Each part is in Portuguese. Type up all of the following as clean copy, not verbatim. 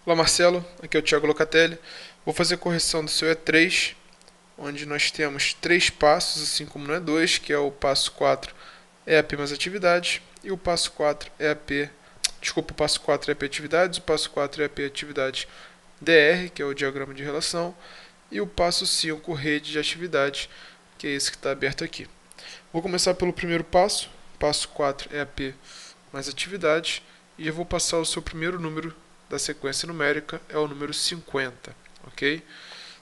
Olá Marcelo, aqui é o Thiago Locatelli. Vou fazer a correção do seu E3, onde nós temos três passos, assim como no E2, que é o passo 4 EAP mais atividades, e o passo 4 EAP, desculpa, o passo 4 EAP atividades, o passo 4 EAP atividades DR, que é o diagrama de relação, e o passo 5 rede de atividades, que é esse que está aberto aqui. Vou começar pelo primeiro passo 4 EAP mais atividades, e eu vou passar o seu primeiro número da sequência numérica, é o número 50, ok?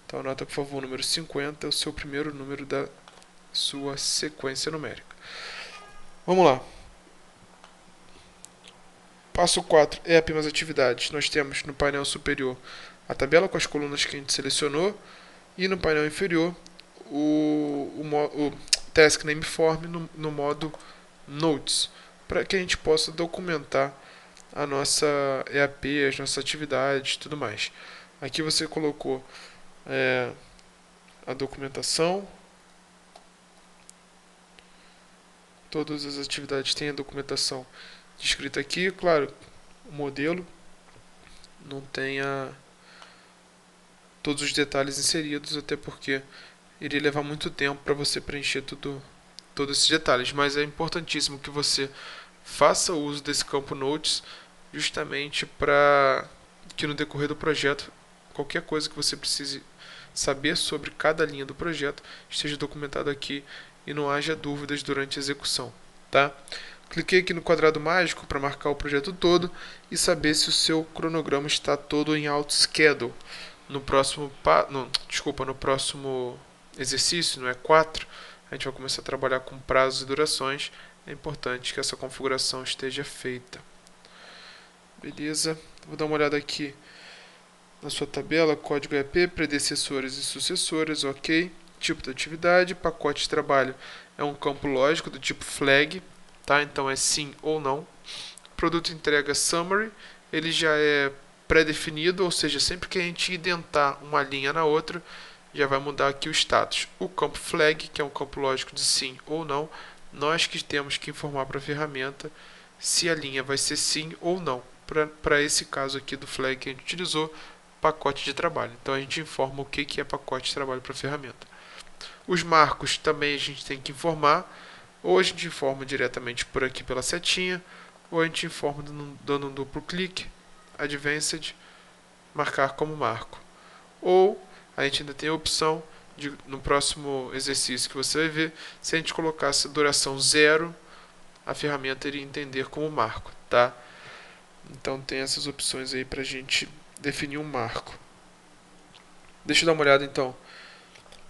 Então anota por favor o número 50, é o seu primeiro número da sua sequência numérica. Vamos lá. Passo 4 é apenas atividades. Nós temos no painel superior a tabela com as colunas que a gente selecionou e no painel inferior o Task Name Form no modo Notes, para que a gente possa documentar a nossa EAP, as nossas atividades e tudo mais. Aqui você colocou a documentação, todas as atividades têm a documentação descrita aqui, claro, o modelo não tem todos os detalhes inseridos, até porque iria levar muito tempo para você preencher todos esses detalhes, mas é importantíssimo que você faça uso desse campo Notes justamente para que no decorrer do projeto, qualquer coisa que você precise saber sobre cada linha do projeto esteja documentado aqui e não haja dúvidas durante a execução, tá? Cliquei aqui no quadrado mágico para marcar o projeto todo e saber se o seu cronograma está todo em Auto Schedule. No próximo, no próximo exercício, no E4, a gente vai começar a trabalhar com prazos e durações. É importante que essa configuração esteja feita. Beleza? Vou dar uma olhada aqui na sua tabela, código EAP, predecessores e sucessores, ok. Tipo de atividade, pacote de trabalho é um campo lógico do tipo flag, tá? Então é sim ou não. Produto entrega summary, ele já é pré-definido, ou seja, sempre que a gente identar uma linha na outra, já vai mudar aqui o status. O campo flag, que é um campo lógico de sim ou não, nós que temos que informar para a ferramenta se a linha vai ser sim ou não. Para esse caso aqui do flag que a gente utilizou, pacote de trabalho. Então a gente informa o que é pacote de trabalho para a ferramenta. Os marcos também a gente tem que informar, ou a gente informa diretamente por aqui pela setinha, ou a gente informa dando um duplo clique, Advanced, marcar como marco. Ou a gente ainda tem a opção de, no próximo exercício que você vai ver, se a gente colocasse duração 0, a ferramenta iria entender como marco, tá? Então tem essas opções aí para a gente definir um marco. Deixa eu dar uma olhada então.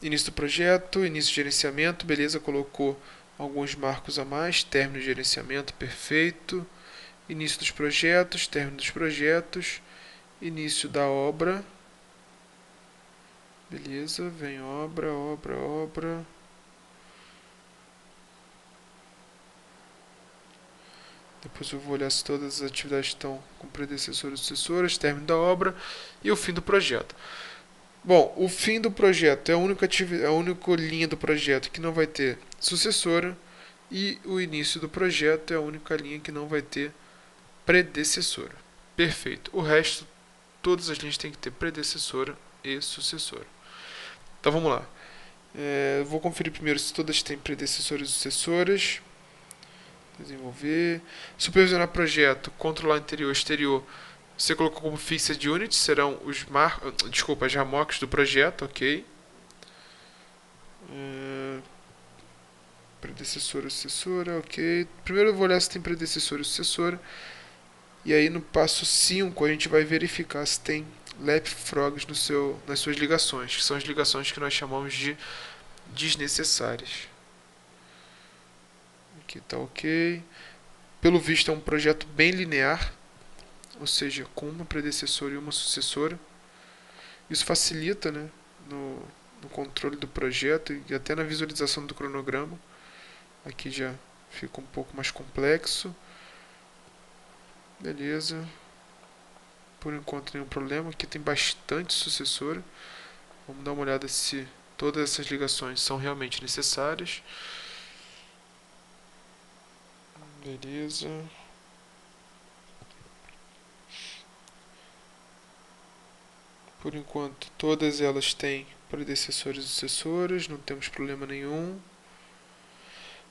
Início do projeto, início de gerenciamento, beleza, colocou alguns marcos a mais, término de gerenciamento, perfeito. Início dos projetos, término dos projetos, início da obra, beleza, vem obra, obra, obra. Depois eu vou olhar se todas as atividades estão com predecessores e sucessoras, término da obra e o fim do projeto. Bom, o fim do projeto é a única linha do projeto que não vai ter sucessora e o início do projeto é a única linha que não vai ter predecessora. Perfeito. O resto, todas as linhas têm que ter predecessora e sucessora. Então vamos lá. Vou conferir primeiro se todas têm predecessores e sucessoras. Desenvolver. Supervisionar projeto, controlar interior e exterior. Você colocou como fixed units, serão as ramocs do projeto, ok. Predecessora e sucessora, ok. Primeiro eu vou olhar se tem predecessora e sucessora. E aí no passo 5 a gente vai verificar se tem leapfrogs nas suas ligações, que são as ligações que nós chamamos de desnecessárias. Aqui está ok. Pelo visto é um projeto bem linear, ou seja, com uma predecessora e uma sucessora. Isso facilita, né, no controle do projeto e até na visualização do cronograma. Aqui já fica um pouco mais complexo. Beleza. Por enquanto nenhum problema. Aqui tem bastante sucessora. Vamos dar uma olhada se todas essas ligações são realmente necessárias. Beleza. Por enquanto, todas elas têm predecessores e sucessores, não temos problema nenhum.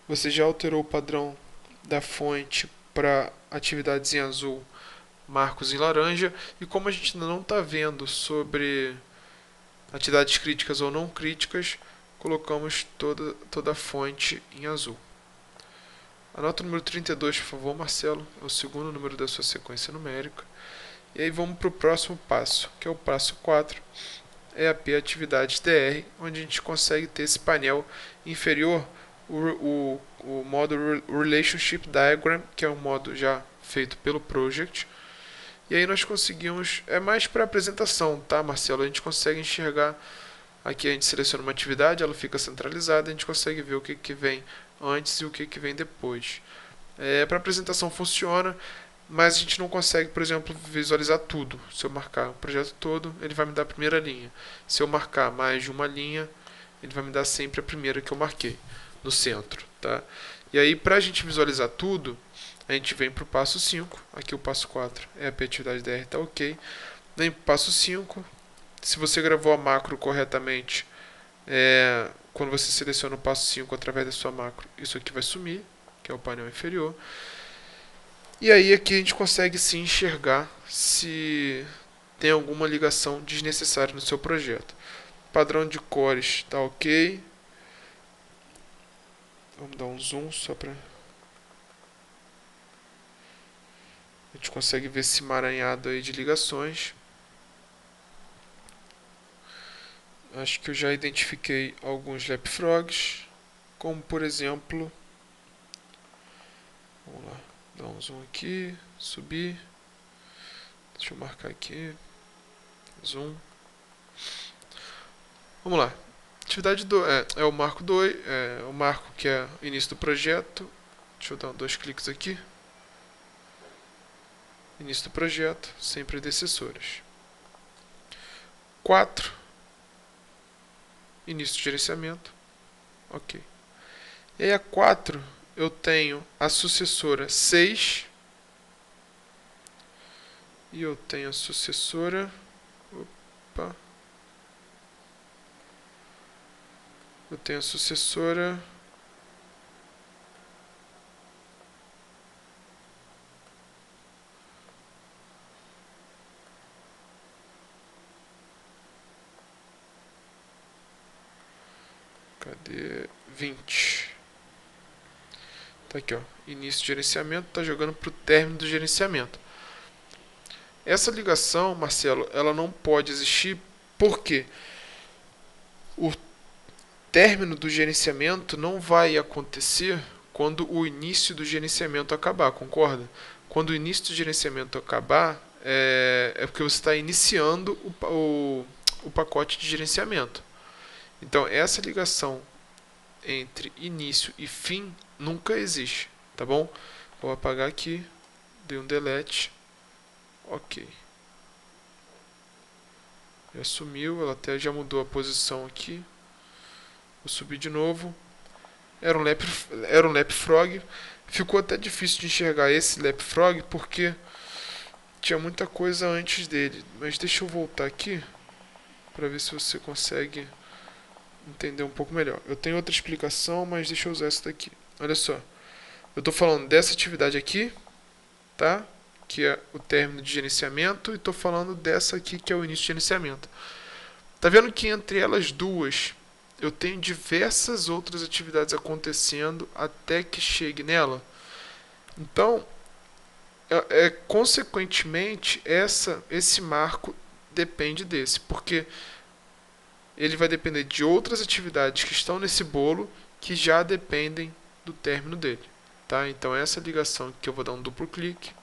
Você já alterou o padrão da fonte para atividades em azul, marcos em laranja. E como a gente ainda não está vendo sobre atividades críticas ou não críticas, colocamos toda a fonte em azul. Anota o número 32, por favor, Marcelo. É o segundo número da sua sequência numérica. E aí vamos para o próximo passo, que é o passo 4. É a P atividades DR, onde a gente consegue ter esse painel inferior, o modo Relationship Diagram, que é um modo já feito pelo Project. E aí nós conseguimos, é mais para apresentação, tá, Marcelo? A gente consegue enxergar, aqui a gente seleciona uma atividade, ela fica centralizada, a gente consegue ver o que vem antes e o que vem depois. Para apresentação funciona, mas a gente não consegue, por exemplo, visualizar tudo. Se eu marcar o projeto todo, ele vai me dar a primeira linha. Se eu marcar mais de uma linha, ele vai me dar sempre a primeira que eu marquei, no centro. Tá? E aí, para a gente visualizar tudo, a gente vem para o passo 5. Aqui o passo 4 é a atividade DR, está ok. Vem para o passo 5. Se você gravou a macro corretamente, quando você seleciona o passo 5 através da sua macro, isso aqui vai sumir, que é o painel inferior. E aí aqui a gente consegue sim enxergar se tem alguma ligação desnecessária no seu projeto. Padrão de cores está ok. Vamos dar um zoom só para... A gente consegue ver esse emaranhado aí de ligações. Acho que eu já identifiquei alguns leapfrogs, como por exemplo... Vamos lá, dar um zoom aqui, subir. Deixa eu marcar aqui. Zoom. Vamos lá. Atividade 2 é o marco 2, é o marco que é o início do projeto. Deixa eu dar 2 cliques aqui. Início do projeto, sem predecessores. 4. Início do gerenciamento. Ok. E aí a 4 eu tenho a sucessora 6. E eu tenho a sucessora... Opa. Eu tenho a sucessora... Cadê? 20. Tá aqui, ó. Início do gerenciamento, tá jogando pro término do gerenciamento. Essa ligação, Marcelo, ela não pode existir porque o término do gerenciamento não vai acontecer quando o início do gerenciamento acabar, concorda? Quando o início do gerenciamento acabar, é porque você está iniciando o pacote de gerenciamento. Então, essa ligação entre início e fim nunca existe, tá bom? Vou apagar aqui, dei um delete, ok. Já sumiu, ela até já mudou a posição aqui. Vou subir de novo. Era um leapfrog. Ficou até difícil de enxergar esse leapfrog porque tinha muita coisa antes dele. Mas deixa eu voltar aqui para ver se você consegue entender um pouco melhor. Eu tenho outra explicação, mas deixa eu usar essa daqui. Olha só. Eu estou falando dessa atividade aqui, tá? Que é o término de gerenciamento, e estou falando dessa aqui que é o início de gerenciamento. Tá vendo que entre elas duas eu tenho diversas outras atividades acontecendo até que chegue nela? Então, consequentemente, esse marco depende desse, porque ele vai depender de outras atividades que estão nesse bolo que já dependem do término dele. Tá? Então, essa ligação que eu vou dar um duplo clique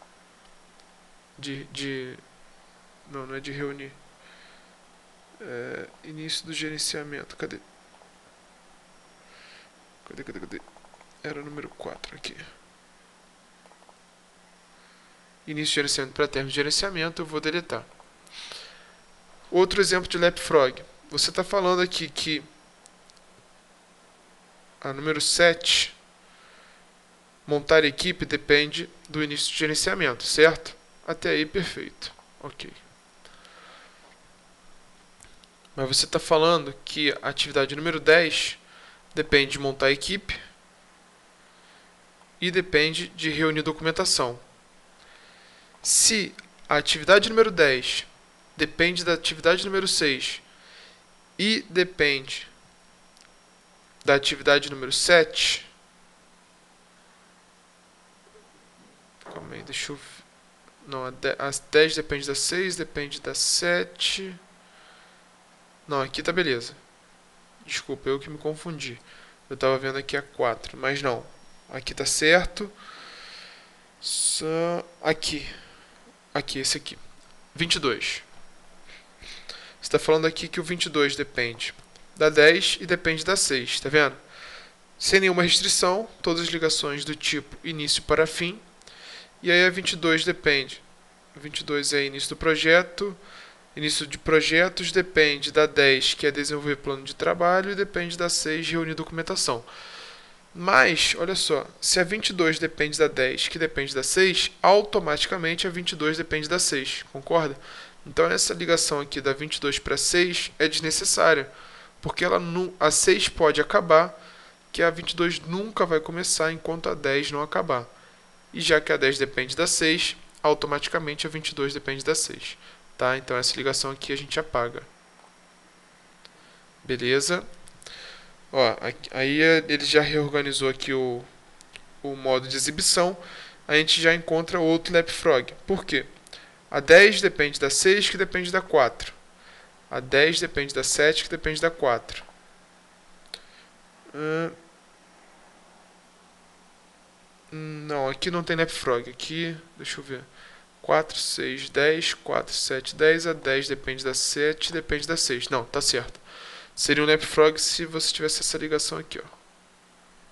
não é de reunir. Início do gerenciamento. Cadê? Era o número 4 aqui. Início de gerenciamento para término de gerenciamento, eu vou deletar. Outro exemplo de leapfrog. Você está falando aqui que a número 7, montar equipe, depende do início de gerenciamento, certo? Até aí, perfeito. Ok. Mas você está falando que a atividade número 10 depende de montar a equipe e depende de reunir documentação. Se a atividade número 10 depende da atividade número 6 e depende da atividade número 7. Calma aí, deixa eu. Não, a 10 depende da 6, depende da 7. Não, aqui tá beleza. Desculpa, eu que me confundi. Eu tava vendo aqui a 4, mas não. Aqui tá certo. Só aqui. Aqui, esse aqui. 22. Você está falando aqui que o 22 depende da 10 e depende da 6, tá vendo? Sem nenhuma restrição, todas as ligações do tipo início para fim. E aí a 22 depende. 22 é início do projeto. Início de projetos depende da 10, que é desenvolver plano de trabalho, e depende da 6, reunir documentação. Mas, olha só, se a 22 depende da 10, que depende da 6, automaticamente a 22 depende da 6, concorda? Então essa ligação aqui da 22 para 6 é desnecessária, porque a 6 pode acabar, que a 22 nunca vai começar enquanto a 10 não acabar. E já que a 10 depende da 6, automaticamente a 22 depende da 6. Tá? Então essa ligação aqui a gente apaga. Beleza? Ó, aí ele já reorganizou aqui o modo de exibição. A gente já encontra outro Leapfrog. Por quê? A 10 depende da 6, que depende da 4. A 10 depende da 7, que depende da 4. Não, aqui não tem Leapfrog. Aqui, deixa eu ver. 4, 6, 10, 4, 7, 10. A 10 depende da 7, depende da 6. Não, tá certo. Seria um Leapfrog se você tivesse essa ligação aqui, ó.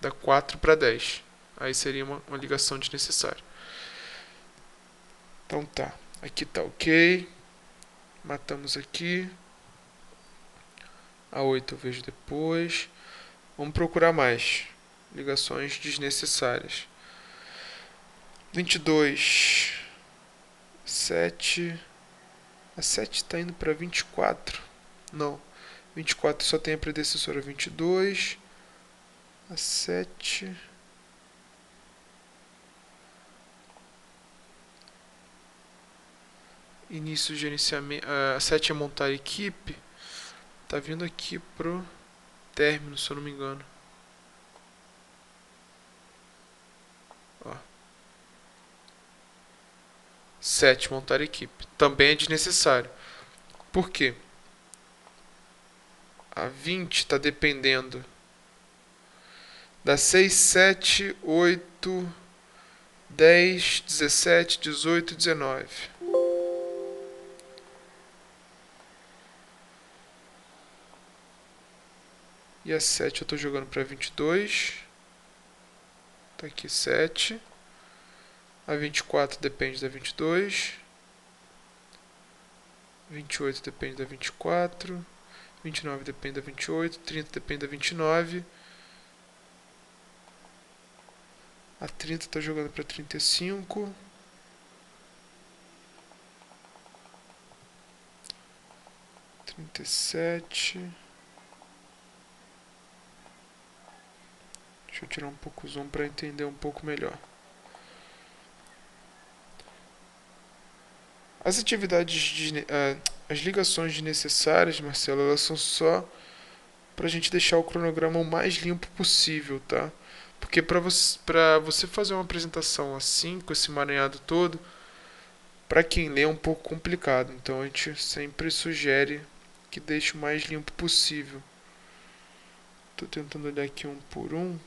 Da 4 para 10. Aí seria uma ligação desnecessária. Então tá. Aqui tá ok. Matamos aqui. A 8 eu vejo depois. Vamos procurar mais ligações desnecessárias. 22. 7. A 7 está indo para 24. Não. 24 só tem a predecessora 22. A 7. Início de gerenciamento. A 7 é montar a equipe. Tá vindo aqui pro término, se eu não me engano. Ó. 7, montar a equipe. Também é desnecessário. Por quê? A 20 está dependendo da 6, 7, 8, 10, 17, 18, 19. E a 7 eu estou jogando para 22. Tá aqui 7. A 24 depende da 22. 28 depende da 24. 29 depende da 28. 30 depende da 29. A 30 está jogando para 35. 37. Deixa eu tirar um pouco o zoom para entender um pouco melhor. As atividades, as ligações desnecessárias, Marcelo, elas são só para a gente deixar o cronograma o mais limpo possível, tá? Porque para você fazer uma apresentação assim, com esse emaranhado todo, para quem lê é um pouco complicado. Então a gente sempre sugere que deixe o mais limpo possível. Estou tentando olhar aqui um por um.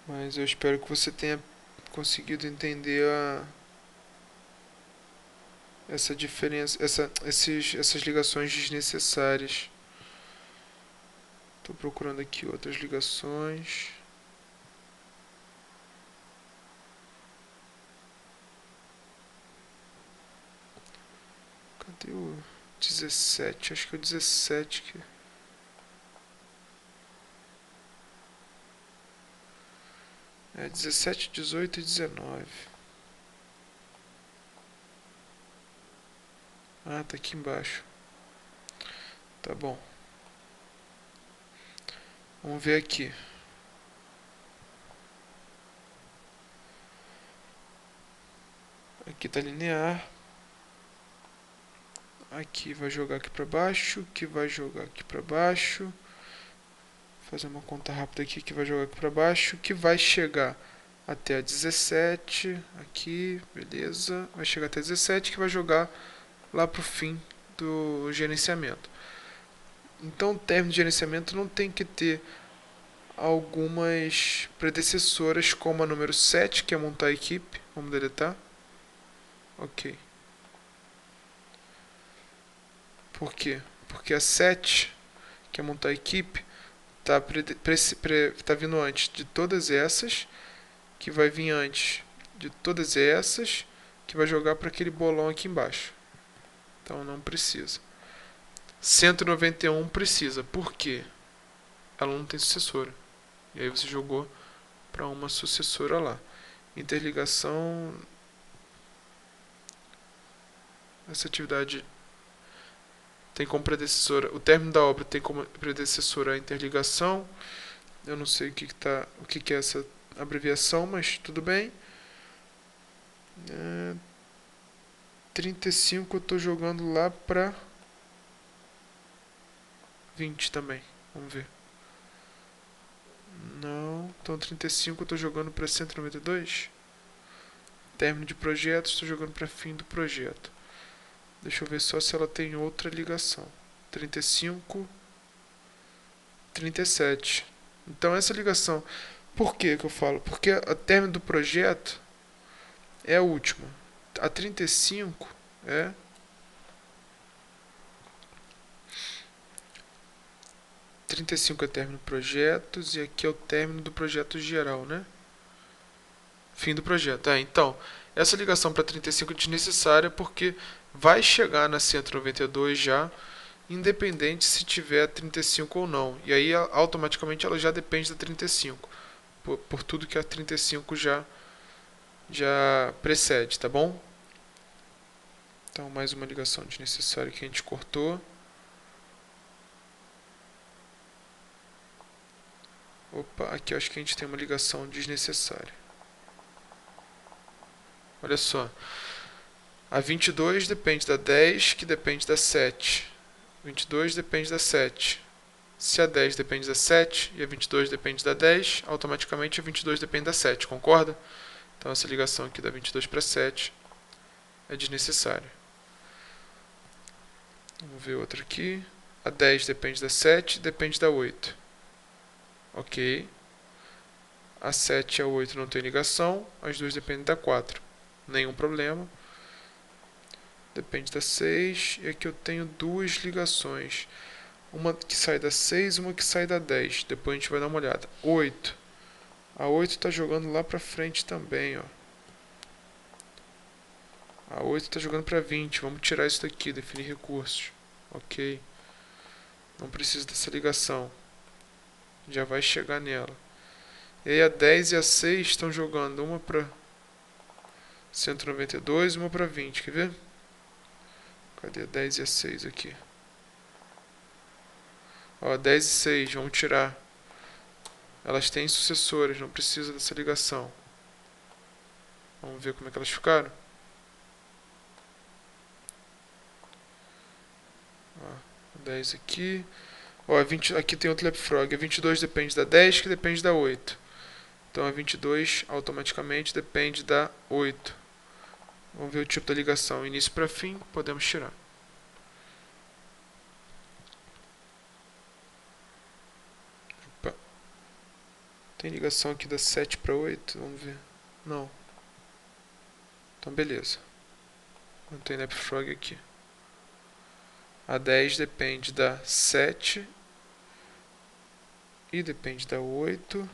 Mas eu espero que você tenha conseguido entender essa diferença, essas ligações desnecessárias. Estou procurando aqui outras ligações. Cadê o 17? Acho que é o 17 que... É 17, 18 e 19. Ah, tá aqui embaixo. Tá bom. Vamos ver aqui. Aqui tá linear. Aqui vai jogar aqui pra baixo. Que vai jogar aqui pra baixo. Vou fazer uma conta rápida aqui. Que vai jogar aqui pra baixo. Que vai chegar até a 17. Aqui, beleza. Vai chegar até 17. Que vai jogar lá pro fim do gerenciamento. Então, o término de gerenciamento não tem que ter algumas predecessoras, como a número 7, que é montar a equipe. Vamos deletar. Ok. Por quê? Porque a 7, que é montar a equipe, tá vindo antes de todas essas, que vai vir antes de todas essas, que vai jogar para aquele bolão aqui embaixo. Então não precisa. 191 precisa. Por quê? Ela não tem sucessora. E aí você jogou para uma sucessora lá. Interligação. Essa atividade tem como predecessora. O término da obra tem como predecessora a interligação. Eu não sei o que é essa abreviação, mas tudo bem. 35 eu estou jogando lá para 20 também. Vamos ver. Não. Então 35 eu estou jogando para 192. Término de projeto, estou jogando para fim do projeto. Deixa eu ver só se ela tem outra ligação. 35, 37. Então essa ligação. Por que eu falo? Porque a término do projeto é a última. A 35 é 35 é término projetos e aqui é o término do projeto geral, né? Fim do projeto. Então, essa ligação para 35 é desnecessária porque vai chegar na 192 já, independente se tiver 35 ou não. E aí automaticamente ela já depende da 35, por tudo que a 35 já precede, tá bom? Então, mais uma ligação desnecessária que a gente cortou. Opa, aqui eu acho que a gente tem uma ligação desnecessária. Olha só. A 22 depende da 10, que depende da 7. 22 depende da 7. Se a 10 depende da 7 e a 22 depende da 10, automaticamente a 22 depende da 7, concorda? Então essa ligação aqui da 22 para 7 é desnecessária. Vamos ver outra aqui. A 10 depende da 7 e depende da 8. Ok. A 7 e a 8 não tem ligação, as duas dependem da 4. Nenhum problema. Depende da 6. E aqui eu tenho duas ligações. Uma que sai da 6 e uma que sai da 10. Depois a gente vai dar uma olhada. 8. A 8 está jogando lá para frente também, ó. A 8 está jogando para 20. Vamos tirar isso daqui, definir recursos. Ok. Não precisa dessa ligação. Já vai chegar nela. E aí a 10 e a 6 estão jogando uma para 192 e uma para 20. Quer ver? Cadê a 10 e a 6 aqui? Ó, 10 e 6, vamos tirar. Elas têm sucessores, não precisa dessa ligação. Vamos ver como é que elas ficaram. Ó, 10 aqui. Ó, 20, aqui tem outro leapfrog. A 22 depende da 10, que depende da 8. Então a 22 automaticamente depende da 8. Vamos ver o tipo da ligação. Início para fim, podemos tirar. Opa. Tem ligação aqui da 7 para 8? Vamos ver. Não. Então beleza. Não tem leapfrog aqui. A 10 depende da 7 e depende da 8.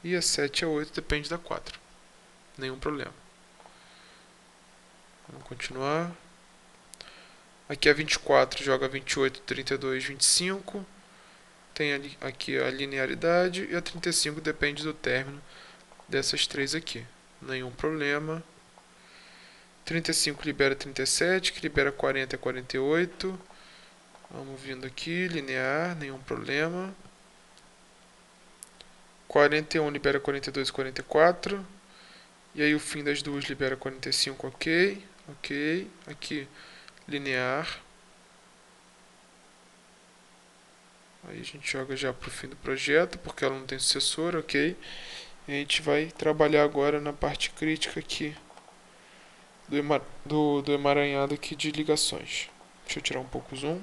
E a 7 e a 8 depende da 4. Nenhum problema. Vamos continuar. Aqui a 24 joga 28, 32, 25. Tem aqui a linearidade. E a 35 depende do término dessas três aqui. Nenhum problema. 35 libera 37, que libera 40 é 48. Vamos vindo aqui, linear, nenhum problema. 41 libera 42 e 44. E aí o fim das duas libera 45, ok. Ok. Aqui, linear. Aí a gente joga já para o fim do projeto, porque ela não tem sucessor, ok. E a gente vai trabalhar agora na parte crítica aqui do emaranhado aqui de ligações. Deixa eu tirar um pouco o zoom.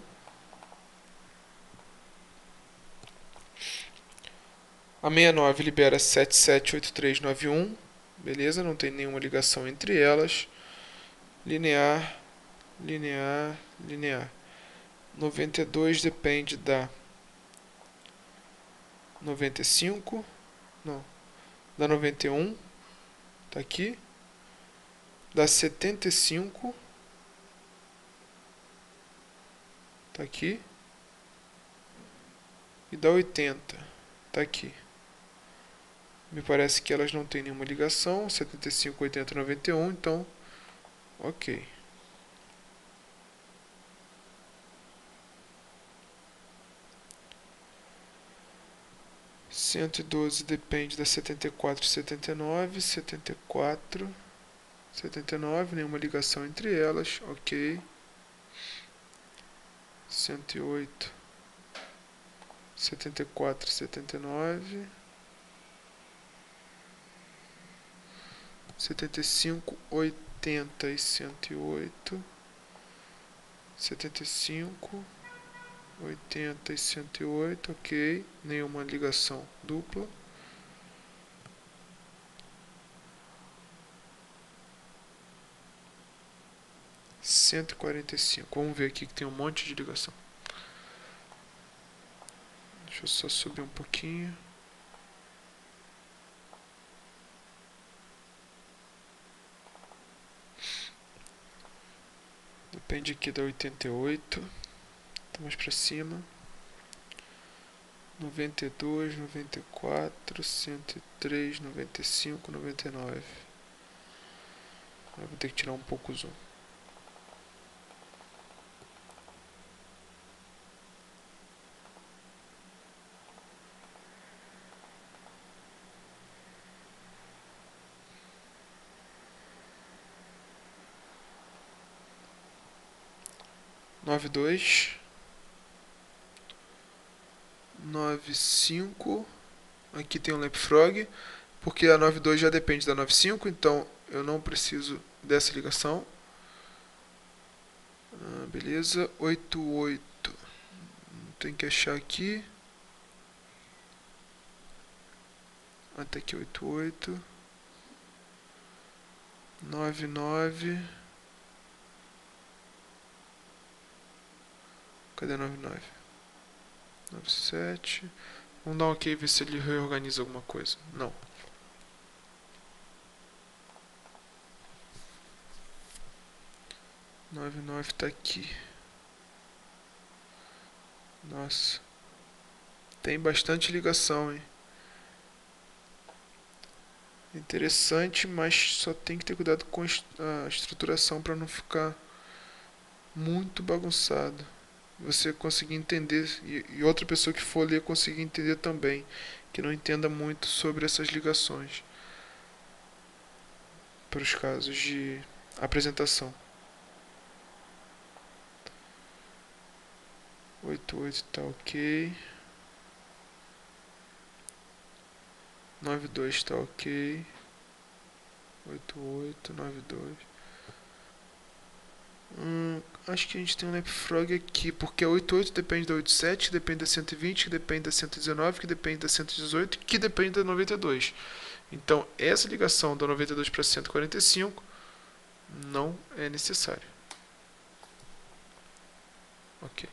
A 69 libera 778391. Beleza, não tem nenhuma ligação entre elas. Linear, linear, linear. 92 depende da 95. Não, da 91. Tá aqui. Da 75. Tá aqui. E da 80. Tá aqui. Me parece que elas não têm nenhuma ligação. 75, 80, 91. Então, ok. Cento e 12 depende da 74 e 79. 74, 79, nenhuma ligação entre elas. Ok. 108, 74, 79. 75, 80 e 108. 75, 80 e 108, ok. Nenhuma ligação dupla. Cento e 45. Vamos ver aqui que tem um monte de ligação. Deixa eu só subir um pouquinho. Depende aqui da 88. Tá mais pra cima. 92, 94, 103, 95, 99. Eu vou ter que tirar um pouco o zoom. Nove dois, 95. Aqui tem um leapfrog, porque a 92 já depende da 95, então eu não preciso dessa ligação. Beleza, 88. Tem que achar aqui. Até aqui 88. 99. Cadê 99? 97. Vamos dar um ok e ver se ele reorganiza alguma coisa. Não. Nove nove tá aqui. Nossa. Tem bastante ligação, hein? Interessante, mas só tem que ter cuidado com a estruturação para não ficar muito bagunçado. Você conseguir entender e outra pessoa que for ler conseguir entender também, que não entenda muito sobre essas ligações para os casos de apresentação. 88 tá ok. 92 tá ok. 88, 92. Acho que a gente tem um leapfrog aqui, porque a 88 depende da 87, que depende da 120, que depende da 119, que depende da 118, que depende da 92. Então, essa ligação da 92 para 145 não é necessária. Ok.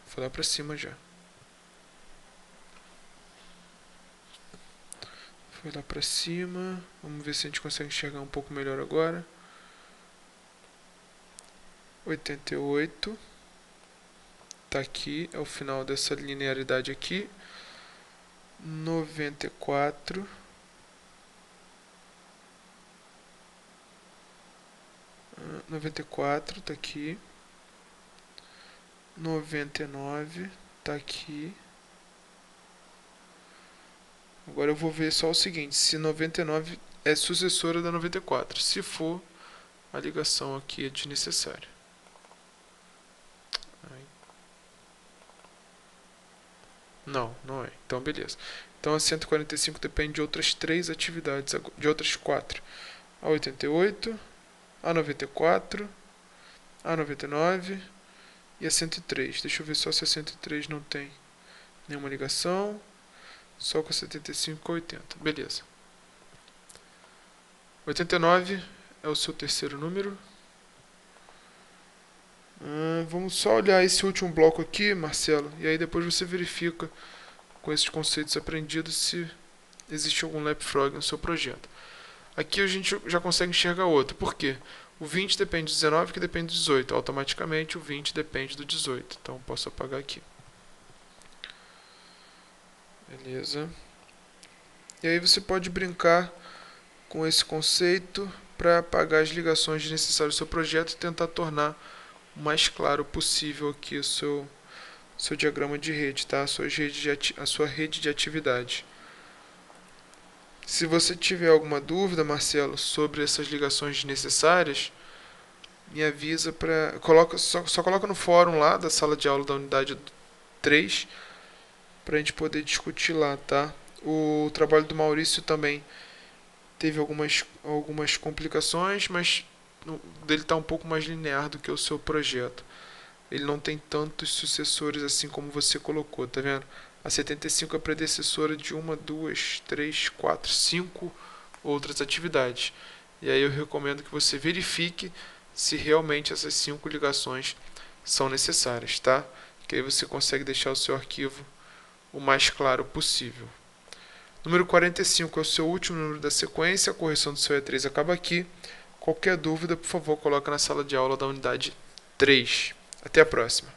Foi lá para cima já. Foi lá para cima. Vamos ver se a gente consegue enxergar um pouco melhor agora. 88 tá aqui, é o final dessa linearidade aqui. 94 94 tá aqui. 99 tá aqui. Agora eu vou ver só o seguinte, se 99 é sucessora da 94. Se for, a ligação aqui é desnecessária. Não, não é. Então, beleza. Então, a 145 depende de outras 3 atividades, de outras 4. A 88, a 94, a 99 e a 103. Deixa eu ver só se a 103 não tem nenhuma ligação. Só com a 75 e a 80. Beleza. 89 é o seu terceiro número. Vamos só olhar esse último bloco aqui, Marcelo, e aí depois você verifica com esses conceitos aprendidos se existe algum leapfrog no seu projeto. Aqui a gente já consegue enxergar outro. Por quê? O 20 depende do 19, que depende do 18. Automaticamente o 20 depende do 18. Então posso apagar aqui. Beleza. E aí você pode brincar com esse conceito para apagar as ligações desnecessárias do seu projeto e tentar tornar o mais claro possível aqui o seu diagrama de rede, tá? A sua rede de atividade. Se você tiver alguma dúvida, Marcelo, sobre essas ligações desnecessárias, me avisa só coloca no fórum lá da sala de aula da unidade 3 para a gente poder discutir lá, tá? O trabalho do Maurício também teve algumas complicações, mas dele está um pouco mais linear do que o seu projeto. Ele não tem tantos sucessores assim como você colocou, tá vendo? A 75 é predecessora de 1, 2, 3, 4, 5 outras atividades. E aí eu recomendo que você verifique se realmente essas 5 ligações são necessárias, tá? Que aí você consegue deixar o seu arquivo o mais claro possível. Número 45 é o seu último número da sequência, a correção do seu E3 acaba aqui. Qualquer dúvida, por favor, coloque na sala de aula da unidade 3. Até a próxima.